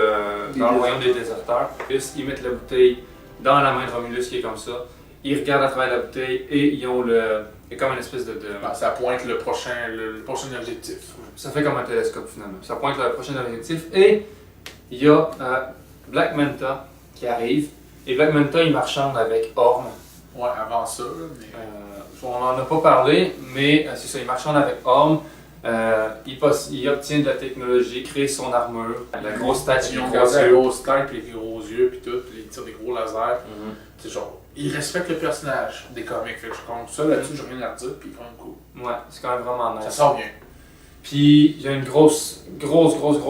dans le royaume des déserteurs. Puis ils mettent la bouteille dans la main de Romulus qui est comme ça. Ils regardent à travers la bouteille et ils ont il y a comme une espèce de ça pointe le prochain objectif. Ça fait comme un télescope finalement. Ça pointe le prochain objectif et il y a Black Manta qui arrive. Et Black Manta, il marchande avec Orm. Ouais, avant ça, là, mais... on n'en a pas parlé, mais c'est ça, il marchande avec Orm. Il obtient de la technologie, crée son armure, la grosse tête, ils ont gardé la grosse tête, puis les gros yeux, puis tout, puis ils tirent des gros lasers. C'est genre, ils respectent le personnage des comics. Fait que je compte ça là-dessus, j'ai rien à dire, puis quand même cool. Ouais, c'est quand même vraiment nice. Ça sort bien. Puis il y a une grosse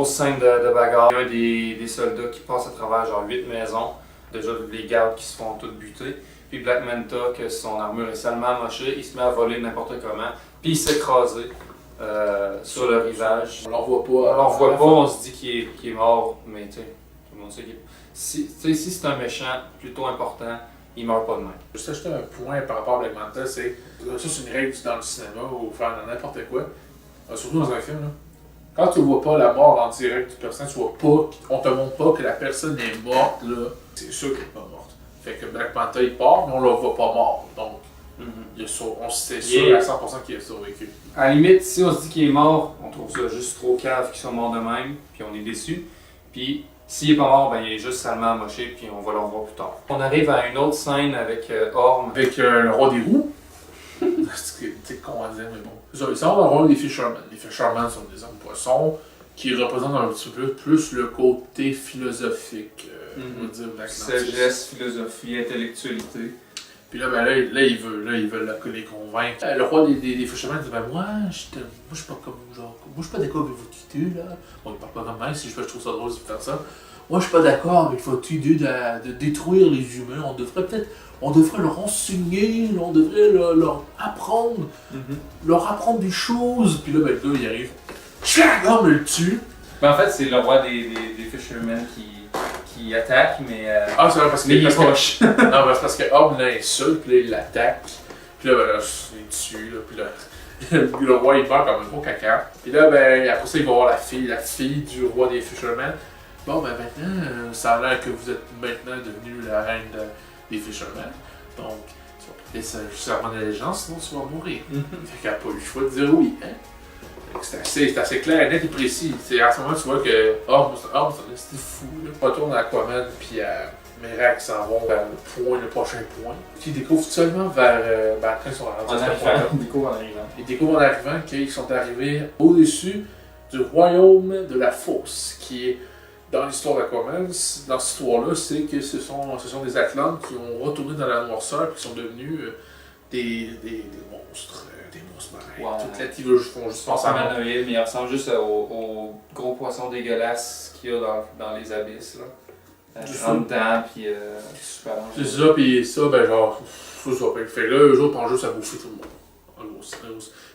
scène de bagarre. Il y a des soldats qui passent à travers genre 8 maisons. Déjà les gardes qui se font toutes buter. Puis Black Manta, que son armure est salement amochée, il se met à voler n'importe comment. Puis il s'écrase sur le rivage. On l'en voit pas. On l'en voit pas, on se dit qu'il est mort, mais tu sais, tout le monde sait qu'il est... Si c'est un méchant plutôt important, il meurt pas de même. Juste ajouter un point par rapport à Black Manta, c'est une règle dans le cinéma ou faire n'importe quoi, surtout dans un film. Là. Quand tu vois pas la mort en direct du personnage, tu vois pas, on te montre pas que la personne est morte, là, c'est sûr qu'elle est pas morte. Fait que Black Manta il part, mais on le voit pas mort. Donc, on sait sûr à 100% qu'il a survécu. À la limite, si on se dit qu'il est mort, on trouve ça juste trop cave qu'ils sont morts de même, puis on est déçus. Puis s'il est pas mort, ben il est juste salement amoché, puis on va le revoir plus tard. On arrive à une autre scène avec Orm. Avec le roi des roues. C'est con à dire, mais bon. Ça va dans le rôle des Fishermen. Les Fishermen sont des hommes poissons qui représentent un petit peu plus le côté philosophique, on va dire, de l'Atlantis. Sagesse, philosophie, intellectualité. Puis là, ben là, ils veulent les convaincre. Le roi des Fishermen dit, ben moi, je suis pas comme, genre, moi je suis pas d'accord avec votre idée, là. Bon, il parle pas comme même, si je trouve ça drôle de faire ça. Moi, je suis pas d'accord avec votre idée de détruire les humains. On devrait leur enseigner, on devrait leur apprendre des choses. Puis là, ben, le gars, il arrive, on le tue. Ben, en fait, c'est le roi des Fishermen qui attaque, mais. C'est vrai, parce que. Mais il est poche. Non, ben, c'est parce que Orm l'insulte, puis là, il l'attaque. Puis là, ben, là, il tue, là. Puis là, le roi, il meurt comme un gros caca. Puis là, ben, après ça, il va voir la fille du roi des Fishermen. Bon, ben maintenant, ça a l'air que vous êtes maintenant devenu la reine des Fishermen. Donc, tu vas prêter ce serment d'allégeance, sinon tu vas mourir. Fait qu'elle n'a pas eu le choix de dire oui. Hein? C'est assez clair, net et précis. À ce moment, tu vois que Orm, c'est fou. Là. Retourne à Aquaman puis à Mera qui s'en vont vers le prochain point. Qui découvrent seulement vers. Quand ils sont arrivés. Ils découvrent en arrivant qu'ils sont arrivés au-dessus du royaume de la fosse, qui est. Dans l'histoire d'Aquaman, dans cette histoire-là, c'est que ce sont des Atlantes qui ont retourné dans la noirceur et qui sont devenus des monstres. Des monstres marins. Ouais. Toutes les ils font juste penser à humanoïde, mais il ressemble juste aux gros poissons dégueulasses qu'il y a dans les abysses. Là. En dedans, puis super dangereux. C'est ça, puis ça, ben genre, ça. Fait que là, eux autres pensent juste à bouffer tout le monde. En gros.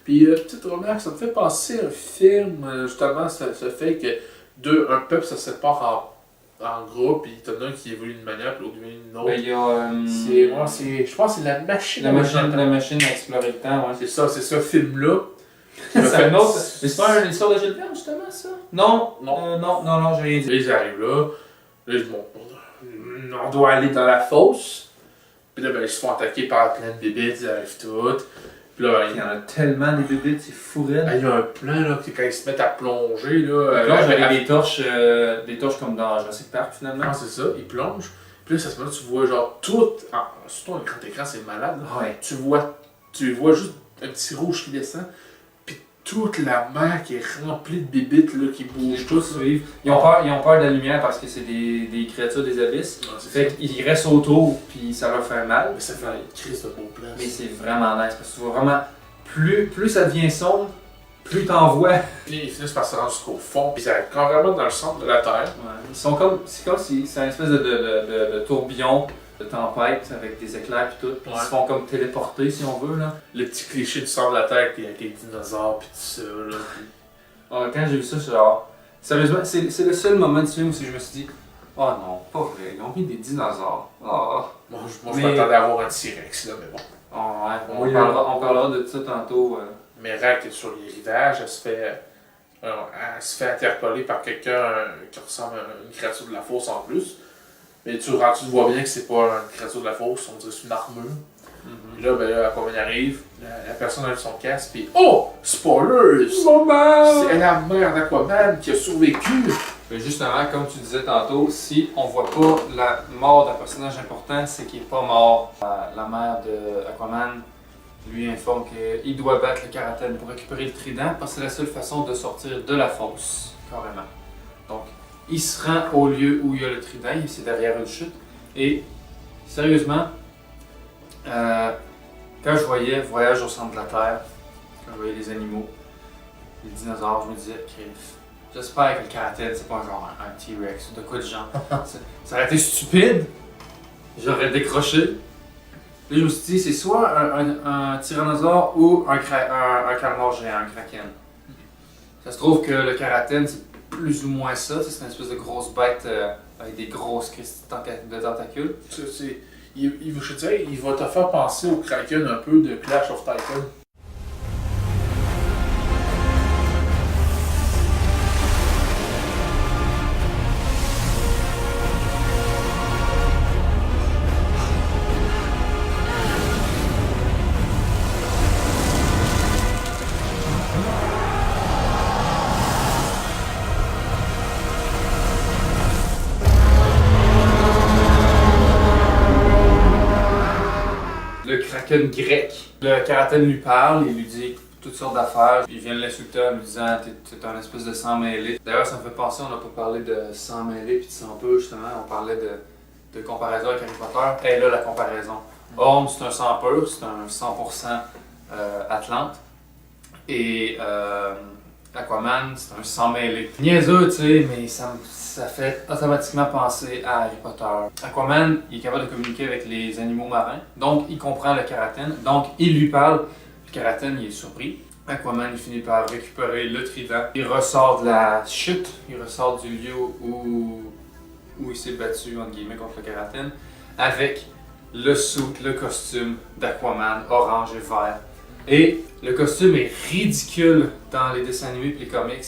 Puis, petite remarque, ça me fait penser à un film, justement, ça fait que un peuple se sépare en groupe, puis t'en as un qui évolue d'une manière, puis l'autre devient une autre. Ben, il y a. Je pense que c'est la machine. La machine à explorer le temps, ouais. C'est ce film-là. C'est un autre. Mais c'est pas une histoire de Gilles Verne, justement, ça? Non, j'ai rien dit. Là, ils arrivent là. Là, ils disent, bon, on doit aller dans la fosse. Puis là, ben, ils se font attaquer par plein de bébites, ils arrivent toutes. Puis là, ben, Il y en a tellement des bébites, c'est fou raide. il y a un plein là, que quand ils se mettent à plonger, là. Ils plongent avec des torches comme dans Jurassic Park finalement. Non, c'est ça, ils plongent. Puis là, ça se met, tu vois genre tout. Surtout un grand écran, c'est malade. Là. Ouais. Tu vois juste un petit rouge qui descend. Puis toute la mer qui est remplie de bébites là, qui bougent tous. Suivent. Ils ont peur de la lumière parce que c'est des créatures des abysses. Ouais, c'est Fait ça. qu'ils restent autour puis ça leur fait mal. Mais ça fait un crise de beau plan. Mais c'est vraiment nice parce que tu vois vraiment, plus ça devient sombre, plus t'en vois. Puis ils finissent par se rendre jusqu'au fond. Puis ça quand vraiment dans le centre de la Terre. Ouais. C'est comme si c'est un espèce de tourbillon de tempête avec des éclairs et tout. Puis ils Ouais. se font comme téléporter si on veut là. Le petit cliché du centre de la Terre avec les dinosaures puis tout ça. Là. Puis... Quand j'ai vu ça, je suis genre. Sérieusement, c'est le seul moment du film où je me suis dit, oh non, pas vrai, ils ont mis des dinosaures. Oh. Moi, je Mais- m'attendais à avoir un T-Rex là, mais bon. Oh, ouais. Oui, On parlera de ça tantôt. Mais Rack est sur les rivages, elle se fait interpeller par quelqu'un qui ressemble à une créature de la fosse en plus. Mais tu vois bien que c'est pas une créature de la fosse, on dirait que c'est une armure. Puis là, ben là, Aquaman arrive, la personne a son casque, puis oh! Spoilers! C'est la mère d'Aquaman qui a survécu! Mais justement, comme tu disais tantôt, si on voit pas la mort d'un personnage important, c'est qu'il est pas mort. La mère d'Aquaman lui informe qu'il doit battre le Karaten pour récupérer le trident parce que c'est la seule façon de sortir de la fosse, carrément. Donc, il se rend au lieu où il y a le trident, c'est derrière une chute. Et, sérieusement, quand je voyais Voyage au centre de la Terre, quand je voyais les animaux, les dinosaures, je me disais, Criff, j'espère que le Karaten, c'est pas genre un T-Rex ou de quoi de genre. Ça aurait été stupide, j'aurais décroché. Puis je me suis dit, c'est soit un tyrannosaure ou un calmar géant, un kraken. Ça se trouve que le Karaten, c'est plus ou moins ça. C'est une espèce de grosse bête avec des grosses crises de tentacules. Je te dirais, il va te faire penser au Kraken un peu de Clash of Titans. Le kraken grec. Le Karaten lui parle, il lui dit toutes sortes d'affaires. Il vient de l'insulter en lui disant t'es un espèce de sang mêlé. D'ailleurs, ça me fait penser, on n'a pas parlé de sang mêlé puis de sang peu justement. On parlait de comparaison avec Harry Potter. Et là, la comparaison. Orm, c'est un sang pur, c'est un 100% Atlante. Et Aquaman, c'est un sang mêlé. Niaiseux, tu sais, mais ça fait automatiquement penser à Harry Potter. Aquaman, il est capable de communiquer avec les animaux marins, donc il comprend le Karaten, donc il lui parle. Le Karaten, il est surpris. Aquaman, il finit par récupérer le trident. Il ressort de la chute, il ressort du lieu où il s'est battu, entre guillemets, contre le Karaten, avec le suit, le costume d'Aquaman, orange et vert. Et le costume est ridicule dans les dessins animés et les comics,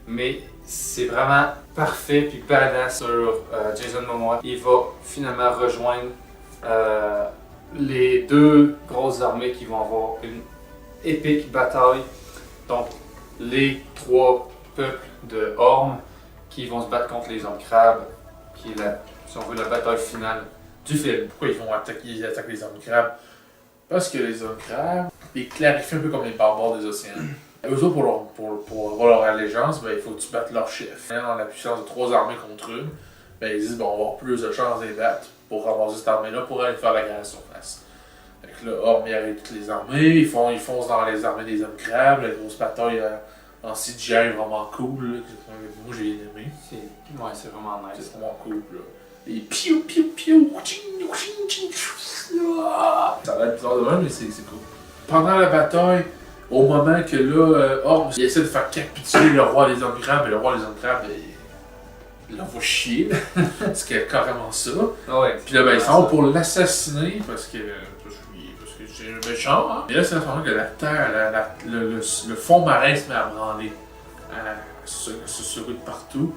mais c'est vraiment parfait puis badass sur Jason Momoa. Il va finalement rejoindre les deux grosses armées qui vont avoir une épique bataille. Donc, les trois peuples de Orm qui vont se battre contre les hommes crabes, qui est si on veut, la bataille finale du film. Pourquoi ils attaquent les hommes crabes? Parce que les hommes crabes, ils clarifient un peu comme les barbares des océans. Eux autres, pour avoir leur allégeance, ben, il faut que tu battes leur chef. Dans la puissance de 3 armées contre une, ben, ils disent bon, on va avoir plus de chances de les battre pour ramasser cette armée-là pour aller faire la guerre à la surface. Fait que là, Orm, il arrive toutes les armées, ils foncent dans les armées des hommes crabes, la grosse bataille en CGI est vraiment cool. Là, moi, j'ai aimé. C'est vraiment nice. C'est vraiment cool. Là. Et piou piou piou, ça va être bizarre de même, mais c'est cool. Pendant la bataille, au moment que là, Orm il essaie de faire capituler le roi des hommes crabes, et le roi des hommes crabes, il l'envoie chier. C'est carrément ça. Ah ouais. Puis là, ben, ils s'en vont pour l'assassiner parce que c'est un méchant. Hein? Et là, c'est à ce moment que la terre, le fond marin se met à branler, à se secouer de partout.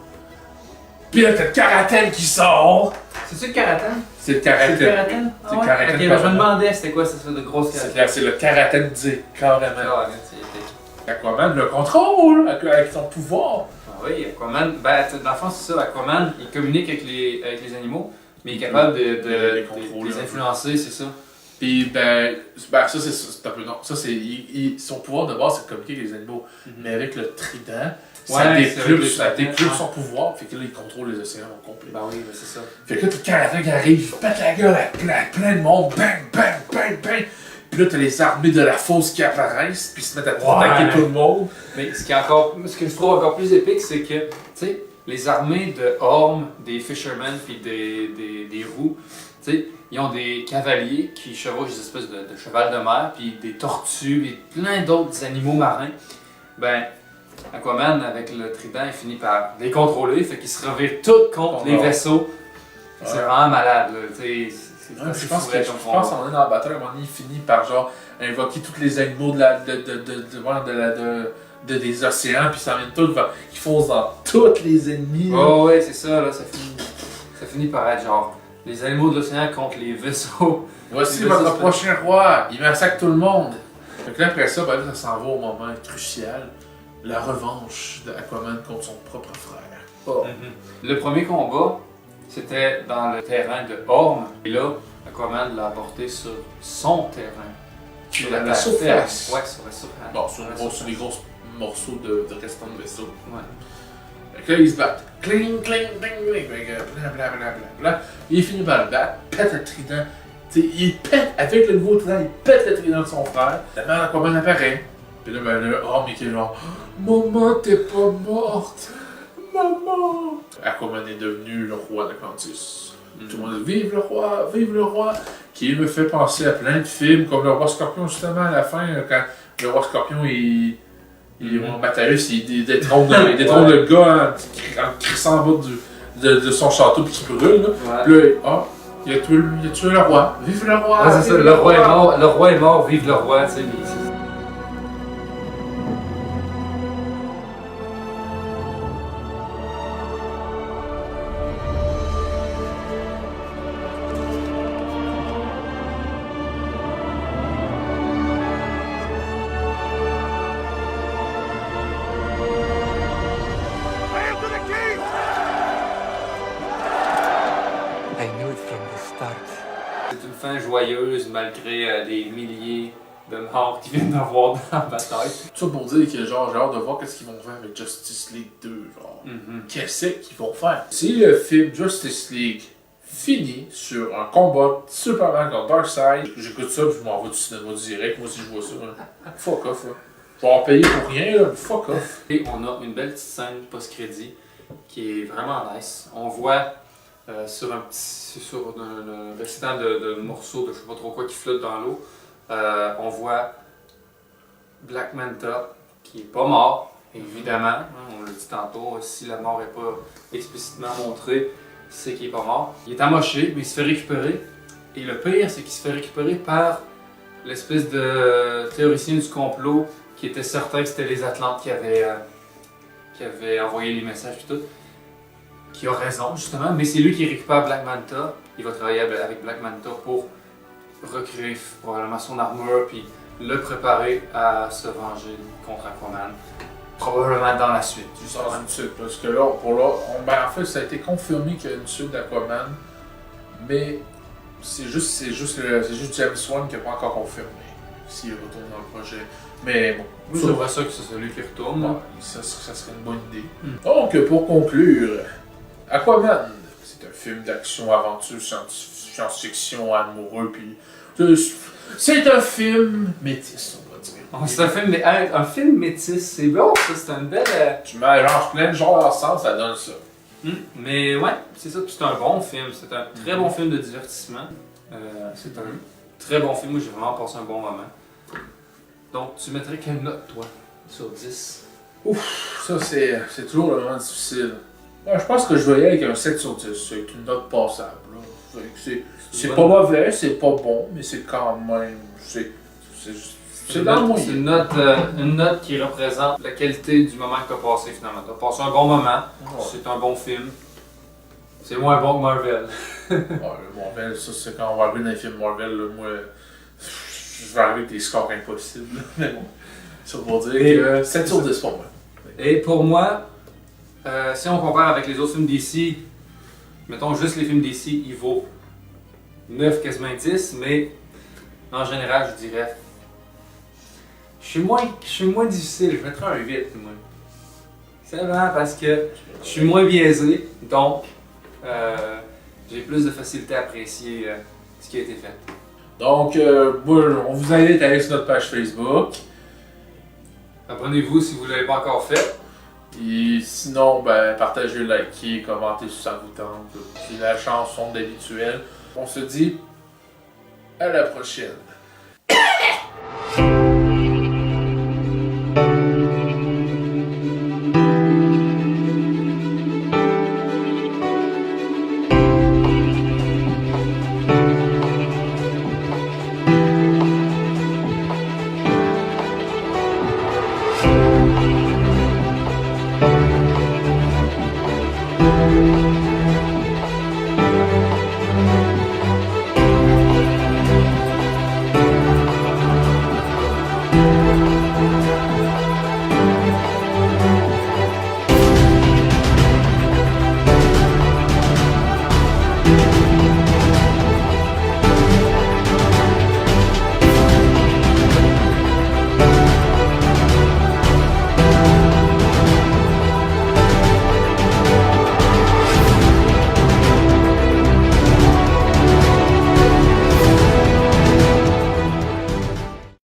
Puis là, t'as le Karaten qui sort. C'est-tu le karaten? C'est le C'est le karaten. karaten? C'est le karaten. Ok, ben, je me demandais c'était quoi ça de grosse C'est karaten. clair, c'est le karaten dit carrément. Ah, Aquaman le contrôle avec son pouvoir. oui, Aquaman, ben, dans le fond, c'est ça, Aquaman, il communique avec les animaux, mais il est capable de les contrôler, les influencer, c'est ça. Puis ça c'est un peu non. Ça c'est son pouvoir de base c'est de communiquer avec les animaux. Mais avec le trident, ça Ouais, c'est décuple avec le trident, son pouvoir. Fait que là il contrôle les océans au complet. Ben oui, ben c'est ça. Fait que là t'as le karaten qui arrive, il pète la gueule à plein de monde, bang, bang, bang, bang. Puis là t'as les armées de la fosse qui apparaissent, puis se mettent à attaquer tout le monde. Mais ce que je trouve encore plus épique, c'est que, tu sais, les armées de Orm, des Fishermen puis des Roux, tu sais, ils ont des cavaliers qui chevauchent des espèces de cheval de mer, puis des tortues, et plein d'autres animaux marins. Ben, Aquaman, avec le trident, il finit par les contrôler, fait qu'il se revire tout contre les vaisseaux. C'est vraiment malade, là, tu sais. Je pense qu'on est dans la bataille, à un moment donné, il finit par genre invoquer tous les animaux des océans, puis ça vient tout, ils foncent dans tous les ennemis. Oh ouais, c'est ça, là, ça finit par être genre les animaux de l'océan contre les vaisseaux. Voici votre prochain roi, il massacre tout le monde. Donc là, après ça, ça s'en va au moment crucial, la revanche d'Aquaman contre son propre frère. Oh. Le premier combat, c'était dans le terrain de Orm, et là, Aquaman l'a apporté sur son terrain. Sur la surface. Ouais, sur la surface. Bon, sur des gros morceaux de restant de vaisseau. Ouais. Donc là, ils se battent. Cling, cling, cling, cling, blablabla. Il finit par le battre, pète le trident. T'sais, il pète, avec le nouveau trident, il pète le trident de son frère. La mère d'Aquaman apparaît. Puis là, mais qui est genre, maman, t'es pas morte. Maman. Aquaman est devenu le roi d'Atlantis. Tout le monde dit vive le roi, qui me fait penser à plein de films, comme le roi Scorpion, justement, à la fin, quand le roi Scorpion, Matthäus, il détrône le gars en crissant en bas de son château puis qui brûle. Là. Ouais. Puis là, il a tué le roi. Vive le roi! Ouais, c'est ça, le roi est mort, vive le roi, tu sais. I knew it from the start. C'est une fin joyeuse malgré des milliers de morts qui viennent d'avoir dans la bataille. Tout ça pour dire que genre, j'ai hâte de voir qu'est-ce qu'ils vont faire avec Justice League 2. Genre. Qu'est-ce qu'ils vont faire? Si le film Justice League finit sur un combat de Superman contre Darkseid, j'écoute ça puis je m'en vais du cinéma direct. Moi, si je vois ça, fuck off. Là. Je vais en payer pour rien, là, fuck off. Et on a une belle petite scène post-crédit qui est vraiment nice. On voit sur un restant de morceaux de je sais pas trop quoi qui flotte dans l'eau, on voit Black Manta qui est pas mort, évidemment. On l'a dit tantôt, si la mort n'est pas explicitement montrée, c'est qu'il est pas mort. Il est amoché, mais il se fait récupérer. Et le pire, c'est qu'il se fait récupérer par l'espèce de théoricien du complot qui était certain que c'était les Atlantes qui avaient envoyé les messages et tout. Qui a raison, justement, mais c'est lui qui récupère Black Manta. Il va travailler avec Black Manta pour recréer probablement son armure puis le préparer à se venger contre Aquaman. Probablement dans la suite. Tu sors une suite, parce que là, en fait, ça a été confirmé qu'il y a une suite d'Aquaman, mais c'est juste James Wan qui n'a pas encore confirmé s'il retourne dans le projet. Mais bon, Moi, j'aimerais ça que c'est celui qui retourne. ouais, ça serait une bonne idée. Donc, pour conclure, Aquaman, c'est un film d'action, aventure, science-fiction, amoureux, puis c'est un film métis, on va dire. C'est un film métis, c'est bon, ça, c'est une belle. Tu mélanges plein de genres ensemble, ça donne ça. Mais ouais, c'est ça, puis c'est un bon film, c'est un très bon film de divertissement. C'est un très bon film, moi j'ai vraiment passé un bon moment. Donc, tu mettrais quelle note, toi, sur 10? Ouf, ça c'est toujours le moment difficile. Ouais, je pense que je vais y aller avec un 7 sur 10, c'est une note passable. Là. C'est pas mauvais, c'est pas bon, mais c'est quand même. C'est dans le moyen. C'est une note qui représente la qualité du moment que tu as passé finalement. Tu as passé un bon moment, c'est un bon film. C'est moins bon que Marvel. Ouais, le Marvel, ça, c'est quand on va arriver dans les films Marvel, là, moi, je vais arriver avec des scores impossibles. Là. Mais bon, ça pour dire que 7 sur 10 pour moi. Et pour moi, si on compare avec les autres films DC, mettons juste les films DC, il vaut 9, quasiment 10, mais en général, je dirais. Je suis moins difficile, je mettrais un 8, moi. C'est vraiment parce que je suis moins biaisé, donc j'ai plus de facilité à apprécier ce qui a été fait. Donc, moi, on vous invite à aller sur notre page Facebook. Abonnez-vous si vous ne l'avez pas encore fait. Et sinon, ben, partagez, likez, commentez si ça vous tente. Puis la chanson d'habituel. On se dit à la prochaine. Thank you.